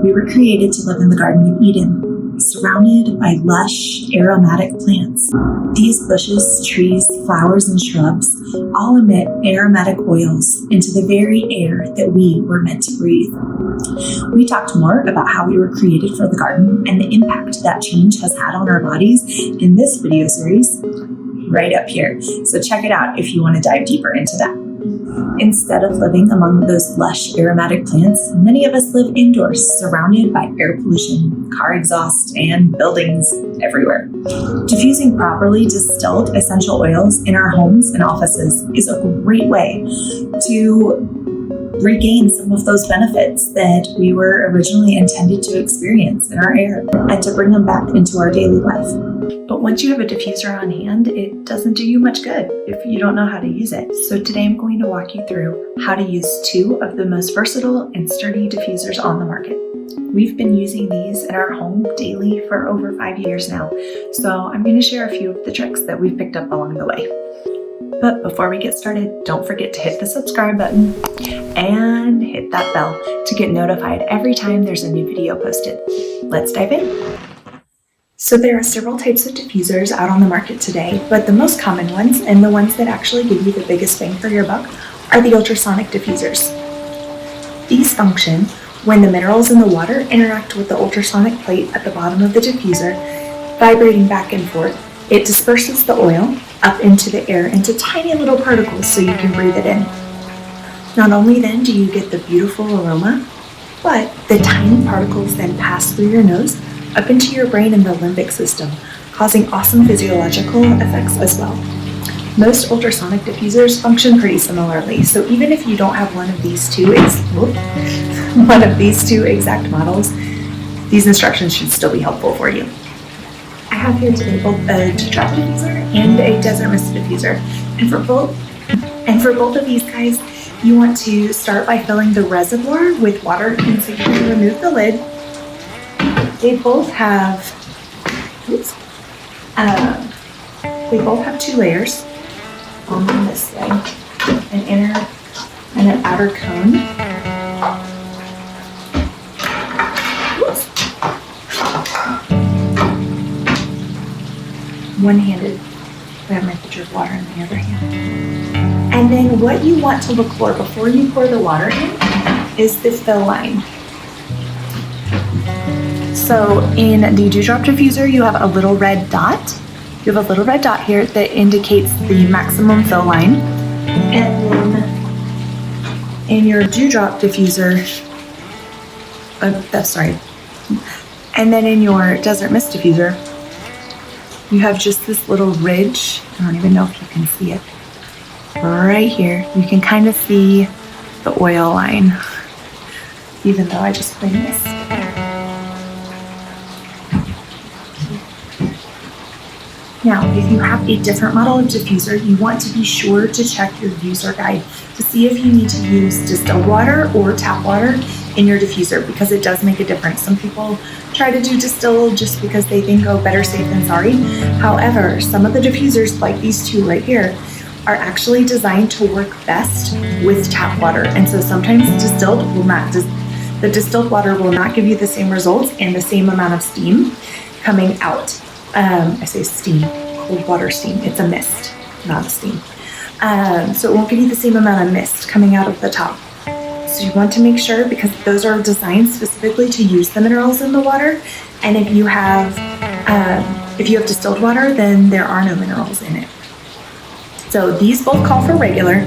We were created to live in the Garden of Eden, surrounded by lush, aromatic plants. These bushes, trees, flowers, and shrubs all emit aromatic oils into the very air that we were meant to breathe. We talked more about how we were created for the garden and the impact that change has had on our bodies in this video series right up here. So check it out if you want to dive deeper into that. Instead of living among those lush aromatic plants, many of us live indoors, surrounded by air pollution, car exhaust, and buildings everywhere. Diffusing properly distilled essential oils in our homes and offices is a great way to regain some of those benefits that we were originally intended to experience in our air and to bring them back into our daily life. But once you have a diffuser on hand, it doesn't do you much good if you don't know how to use it. So today I'm going to walk you through how to use two of the most versatile and sturdy diffusers on the market. We've been using these in our home daily for over 5 years now, so I'm going to share a few of the tricks that we've picked up along the way. But before we get started, don't forget to hit the subscribe button and hit that bell to get notified every time there's a new video posted. Let's dive in. So there are several types of diffusers out on the market today, but the most common ones, and the ones that actually give you the biggest bang for your buck, are the ultrasonic diffusers. These function when the minerals in the water interact with the ultrasonic plate at the bottom of the diffuser, vibrating back and forth. It disperses the oil up into the air into tiny little particles so you can breathe it in. Not only then do you get the beautiful aroma, but the tiny particles then pass through your nose up into your brain and the limbic system, causing awesome physiological effects as well. Most ultrasonic diffusers function pretty similarly, so even if you don't have one of these two exact models, these instructions should still be helpful for you. I have here today both a drop diffuser and a desert mist diffuser, and for both of these guys, you want to start by filling the reservoir with water, and so you can remove the lid. They both have two layers on this side, an inner and an outer cone. One-handed. I have my pitcher of water in the other hand. And then what you want to look for before you pour the water in is the fill line. So in the dewdrop diffuser, you have a little red dot. You have a little red dot here that indicates the maximum fill line. And then in your dewdrop diffuser, and then in your desert mist diffuser, you have just this little ridge. I don't even know if you can see it. Right here, you can kind of see the oil line, even though I just put in this. Now, if you have a different model of diffuser, you want to be sure to check your user guide to see if you need to use distilled water or tap water in your diffuser, because it does make a difference. Some people try to do distilled just because they think, oh, better safe than sorry. However, some of the diffusers, like these two right here, are actually designed to work best with tap water. And so sometimes the distilled water will not give you the same results and the same amount of steam coming out. I say steam, cold water steam. It's a mist, not a steam. So it won't give you the same amount of mist coming out of the top. So you want to make sure, because those are designed specifically to use the minerals in the water. And if you have distilled water, then there are no minerals in it. So these both call for regular.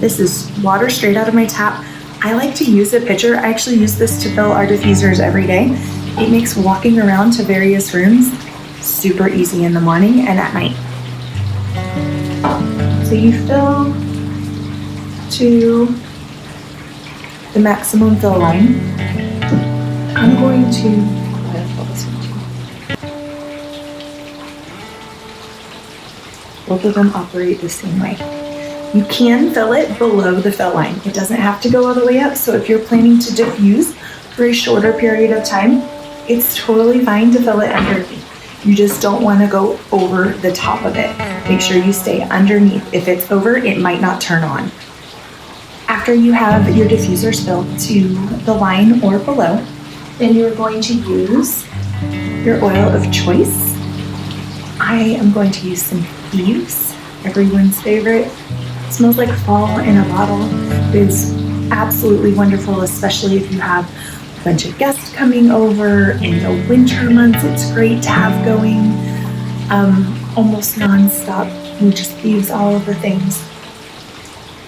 This is water straight out of my tap. I like to use a pitcher. I actually use this to fill our diffusers every day. It makes walking around to various rooms super easy in the morning and at night. So you fill to the maximum fill line. I'm going to fill this one too. Both of them operate the same way. You can fill it below the fill line. It doesn't have to go all the way up. So if you're planning to diffuse for a shorter period of time, it's totally fine to fill it underneath. You just don't want to go over the top of it. Make sure you stay underneath. If it's over, it might not turn on. After you have your diffusers filled to the line or below, Then you're going to use your oil of choice. I am going to use some Thieves, everyone's favorite. It smells like fall in a bottle. It is absolutely wonderful, especially if you have a bunch of guests coming over in the winter months. It's great to have going almost non-stop. You just Thieves all over things,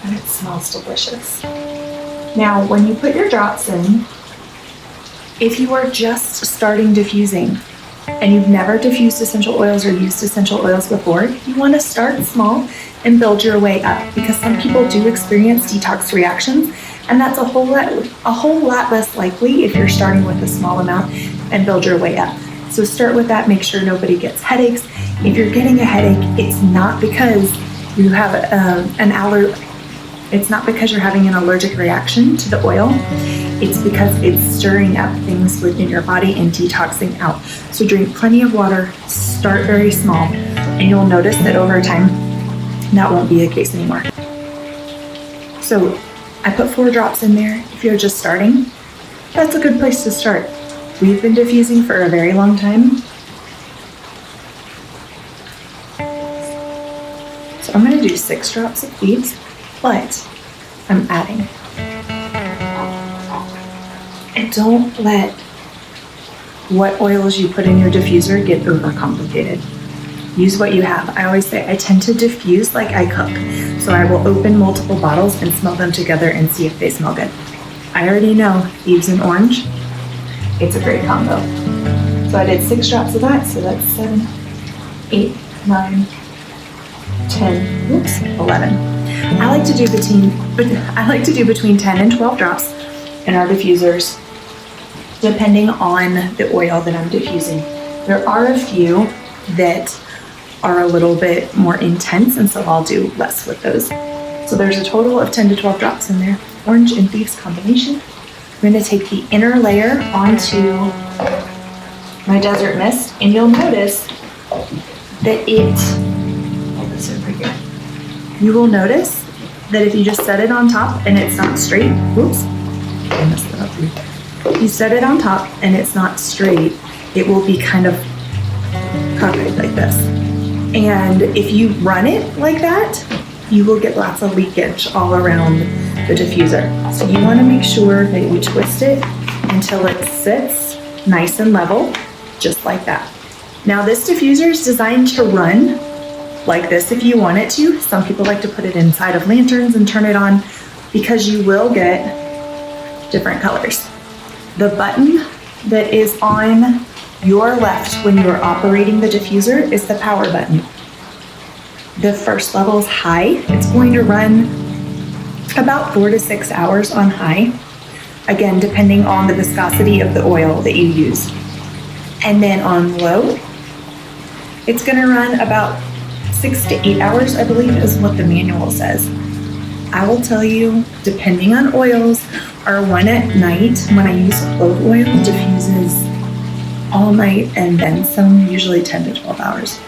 and it smells delicious. Now, when you put your drops in, if you are just starting diffusing and you've never diffused essential oils or used essential oils before, you want to start small and build your way up, because some people do experience detox reactions, and that's a whole lot less likely if you're starting with a small amount and build your way up. So start with that. Make sure nobody gets headaches. If you're getting a headache, it's not because you have it's not because you're having an allergic reaction to the oil. It's because it's stirring up things within your body and detoxing out. So drink plenty of water, start very small, and you'll notice that over time, that won't be the case anymore. So I put 4 drops in there. If you're just starting, that's a good place to start. We've been diffusing for a very long time. So I'm going to do 6 drops of Thieves, but I'm adding. And don't let what oils you put in your diffuser get overcomplicated. Use what you have. I always say I tend to diffuse like I cook. So I will open multiple bottles and smell them together and see if they smell good. I already know Thieves and orange, it's a great combo. So I did 6 drops of that, so that's 7, 8, 9, 10, 11. I like to do between 10 and 12 drops in our diffusers, depending on the oil that I'm diffusing. There are a few that are a little bit more intense, and so I'll do less with those. So there's a total of 10 to 12 drops in there, orange and Thieves combination. I'm going to take the inner layer onto my desert mist, and you'll notice that hold this over here. You will notice that if you just set it on top and it's not straight, whoops, I messed that up. If you set it on top and it's not straight, it will be kind of cockeyed like this. And if you run it like that, you will get lots of leakage all around the diffuser. So you want to make sure that you twist it until it sits nice and level, just like that. Now this diffuser is designed to run like this if you want it to. Some people like to put it inside of lanterns and turn it on, because you will get different colors. The button that is on your left when you're operating the diffuser is the power button. The first level is high. It's going to run about 4 to 6 hours on high, again, depending on the viscosity of the oil that you use. And then on low, it's going to run about 6 to 8 hours, I believe is what the manual says. I will tell you, depending on oils, our one at night, when I use clove oil, diffuses all night and then some, usually 10 to 12 hours.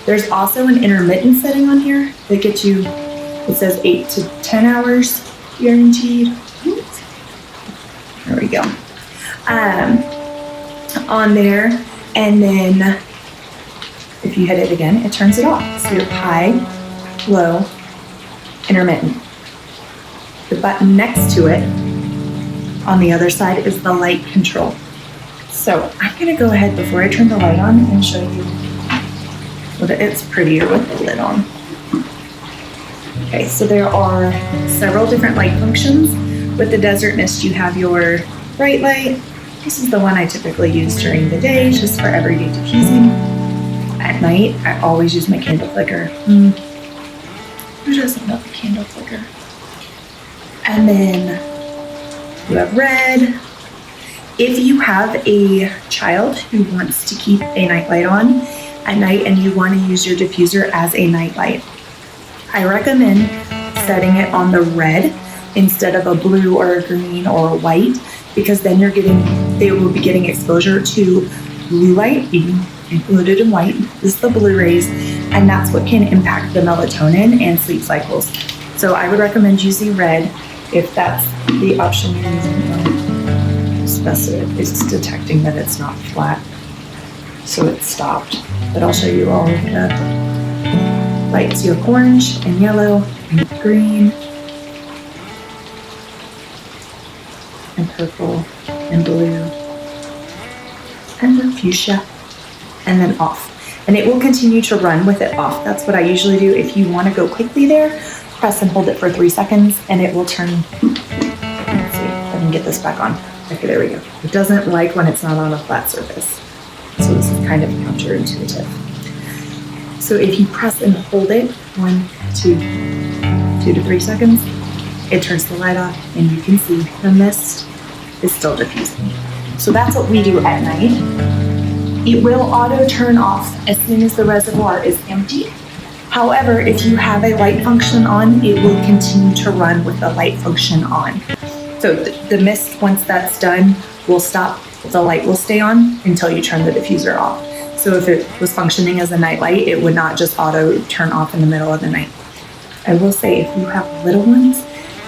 There's also an intermittent setting on here that gets you, it says 8 to 10 hours guaranteed. There we go. On there, and then if you hit it again, it turns it off. So you're high, low, intermittent. The button next to it on the other side is the light control. So I'm gonna go ahead before I turn the light on and show you what it's prettier with the lid on. Okay, so there are several different light functions. With the Desert Mist, you have your bright light. This is the one I typically use during the day, just for everyday diffusing. At night, I always use my candle flicker. Who doesn't love a candle flicker? And then you have red. If you have a child who wants to keep a nightlight on at night and you want to use your diffuser as a nightlight, I recommend setting it on the red instead of a blue or a green or a white, because then they will be getting exposure to blue light, being included in white is the blue rays, and that's what can impact the melatonin and sleep cycles. So I would recommend using red if that's the option you're using. Just best it's detecting that it's not flat. So it stopped. But I'll show you all of the lights. You have orange and yellow and green and purple and blue and then fuchsia and then off. And it will continue to run with it off. That's what I usually do. If you want to go quickly there, press and hold it for 3 seconds and it will turn. Let's see if I can get this back on. Okay, there we go. It doesn't like when it's not on a flat surface. So this is kind of counterintuitive. So if you press and hold it 1, 2 to 3 seconds, it turns the light off and you can see the mist is still diffusing. So that's what we do at night. It will auto turn off as soon as the reservoir is empty. However, if you have a light function on, it will continue to run with the light function on. So the mist, once that's done, will stop. The light will stay on until you turn the diffuser off. So if it was functioning as a night light, it would not just auto turn off in the middle of the night. I will say, if you have little ones,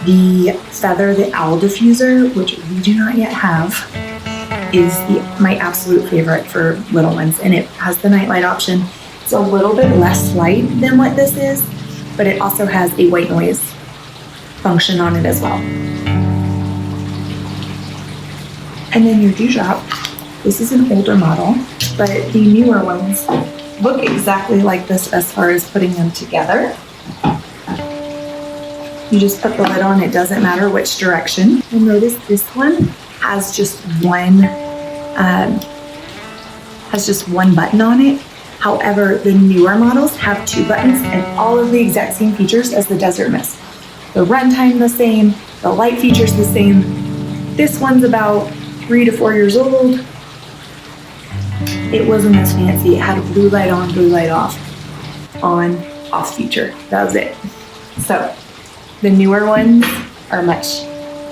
the Feather, the Owl Diffuser, which we do not yet have, is my absolute favorite for little ones. And it has the night light option. It's a little bit less light than what this is, but it also has a white noise function on it as well. And then your dewdrop, this is an older model, but the newer ones look exactly like this as far as putting them together. You just put the lid on, it doesn't matter which direction. You'll notice this one has just one button on it. However, the newer models have 2 buttons and all of the exact same features as the Desert Mist. The runtime the same, the light features the same. This one's about 3 to 4 years old. It wasn't as fancy. It had a blue light on, blue light off, on, off feature. That was it. So the newer ones are much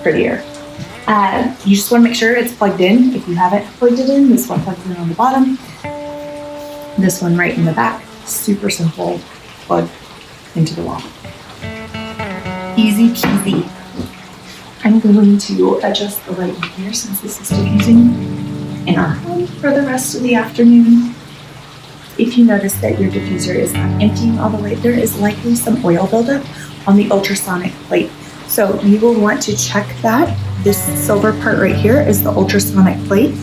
prettier. You just want to make sure it's plugged in. If you haven't plugged it in, this one plugs in on the bottom. This one right in the back. Super simple. Plug into the wall. Easy peasy. I'm going to adjust the light in here since this is diffusing in our home for the rest of the afternoon. If you notice that your diffuser is not emptying all the way, there is likely some oil buildup on the ultrasonic plate. So you will want to check that. This silver part right here is the ultrasonic plate.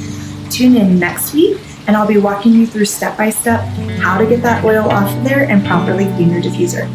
Tune in next week and I'll be walking you through step by step how to get that oil off of there and properly clean your diffuser.